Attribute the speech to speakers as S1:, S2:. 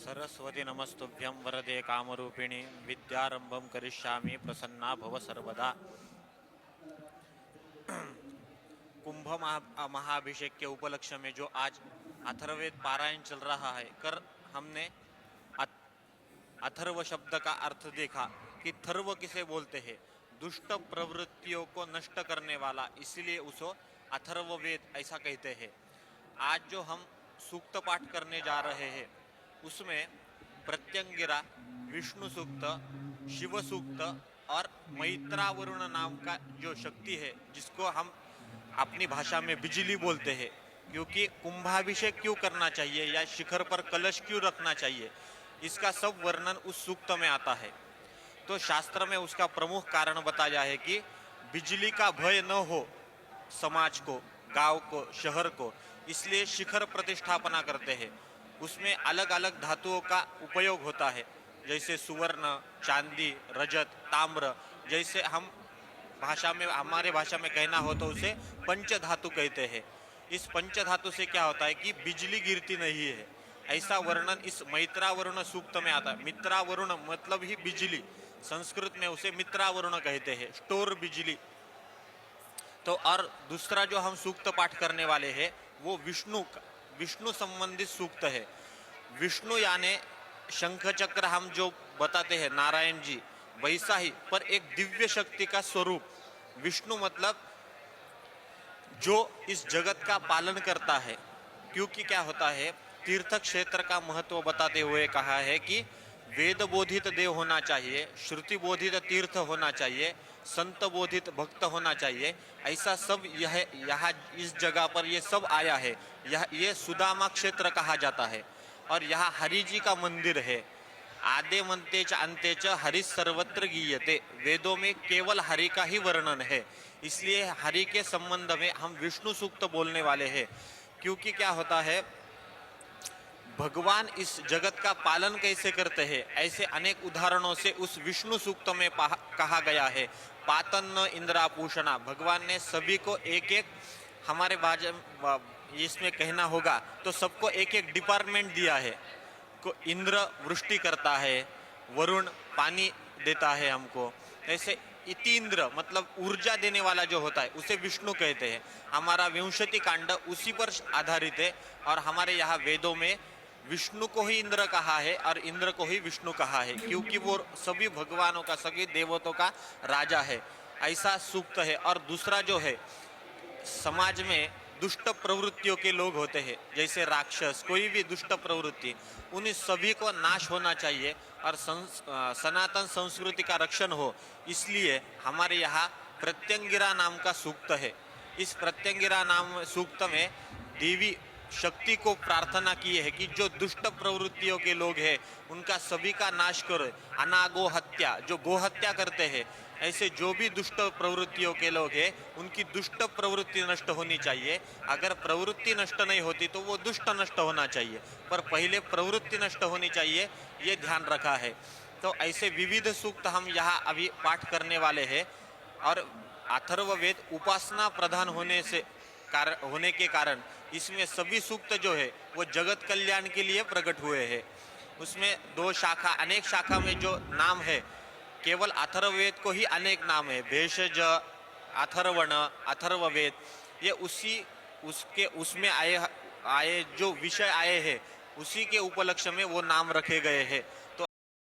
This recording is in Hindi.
S1: सरस्वती नमस्तुभ्यं वरदे कामरूपिणी विद्यारंभम करिष्यामि प्रसन्ना भव सर्वदा। कुंभ महाभिषेक के उपलक्ष्य में जो आज अथर्ववेद पारायण चल रहा है, कर हमने अथर्व शब्द का अर्थ देखा कि थर्व किसे बोलते हैं, दुष्ट प्रवृत्तियों को नष्ट करने वाला, इसलिए उसको अथर्ववेद ऐसा कहते हैं। आज जो हम सूक्त पाठ करने जा रहे हैं उसमें प्रत्यंगिरा, विष्णु सूक्त, शिव सूक्त और मैत्रावरुण नाम का जो शक्ति है जिसको हम अपनी भाषा में बिजली बोलते हैं, क्योंकि कुंभाभिषेक क्यों करना चाहिए या शिखर पर कलश क्यों रखना चाहिए, इसका सब वर्णन उस सूक्त में आता है। तो शास्त्र में उसका प्रमुख कारण बताया है कि बिजली का भय न हो समाज को, गांव को, शहर को, इसलिए शिखर प्रतिष्ठापना करते हैं। उसमें अलग अलग धातुओं का उपयोग होता है, जैसे सुवर्ण, चांदी, रजत, ताम्र। जैसे हम हमारे भाषा में कहना हो तो उसे पंच धातु कहते हैं। इस पंच धातु से क्या होता है कि बिजली गिरती नहीं है, ऐसा वर्णन इस मैत्रावरुण सूक्त में आता है। मित्रावरुण मतलब ही बिजली, संस्कृत में उसे मित्रावरुण कहते हैं, स्टोर बिजली। तो और दूसरा जो हम सूक्त पाठ करने वाले हैं वो विष्णु संबंधित सूक्त है। विष्णु यानी शंख चक्र हम जो बताते हैं नारायण जी, वैसा ही पर एक दिव्य शक्ति का स्वरूप। विष्णु मतलब जो इस जगत का पालन करता है, क्योंकि क्या होता है, तीर्थ क्षेत्र का महत्व बताते हुए कहा है कि वेद बोधित देव होना चाहिए, श्रुति बोधित तीर्थ होना चाहिए, संत बोधित भक्त होना चाहिए। ऐसा सब यह यहाँ इस जगह पर ये सब आया है। ये सुदामा क्षेत्र कहा जाता है और यहाँ हरि जी का मंदिर है। आदे मंते च अंते च हरि सर्वत्र गीयते, वेदों में केवल हरि का ही वर्णन है। इसलिए हरि के संबंध में हम विष्णु सूक्त बोलने वाले हैं, क्योंकि क्या होता है, भगवान इस जगत का पालन कैसे करते हैं ऐसे अनेक उदाहरणों से उस विष्णु सूक्त में कहा गया है। पातन्न इंद्रापूषणा, भगवान ने सभी को एक एक, हमारे इसमें कहना होगा तो सबको एक एक डिपार्टमेंट दिया है। को इंद्र वृष्टि करता है, वरुण पानी देता है हमको, ऐसे इतीन्द्र मतलब ऊर्जा देने वाला जो होता है उसे विष्णु कहते हैं। हमारा विंशति कांड उसी पर आधारित है और हमारे यहाँ वेदों में विष्णु को ही इंद्र कहा है और इंद्र को ही विष्णु कहा है, क्योंकि वो सभी भगवानों का, सभी देवताओं का राजा है। ऐसा सूक्त है। और दूसरा जो है, समाज में दुष्ट प्रवृत्तियों के लोग होते हैं, जैसे राक्षस, कोई भी दुष्ट प्रवृत्ति, उन सभी को नाश होना चाहिए और सनातन संस्कृति का रक्षण हो। इसलिए हमारे यहाँ प्रत्यंगिरा नाम का सूक्त है। इस प्रत्यंगिरा नाम सूक्त में देवी शक्ति को प्रार्थना की है कि जो दुष्ट प्रवृत्तियों के लोग हैं उनका सभी का नाश करो। अनागो हत्या, जो गोहत्या करते हैं, ऐसे जो भी दुष्ट प्रवृत्तियों के लोग हैं उनकी दुष्ट प्रवृत्ति नष्ट होनी चाहिए। अगर प्रवृत्ति नष्ट नहीं होती तो वो दुष्ट नष्ट होना चाहिए, पर पहले प्रवृत्ति नष्ट होनी चाहिए, ये ध्यान रखा है। तो ऐसे विविध सूक्त हम यहाँ अभी पाठ करने वाले हैं। और अथर्ववेद उपासना प्रधान होने के कारण इसमें सभी सूक्त जो है वो जगत कल्याण के लिए प्रकट हुए हैं। उसमें दो शाखा, अनेक शाखा में जो नाम है, केवल अथर्ववेद को ही अनेक नाम है, भेषज, अथर्वण, अथर्ववेद। ये उसमें आए जो विषय आए हैं उसी के उपलक्ष्य में वो नाम रखे गए हैं। तो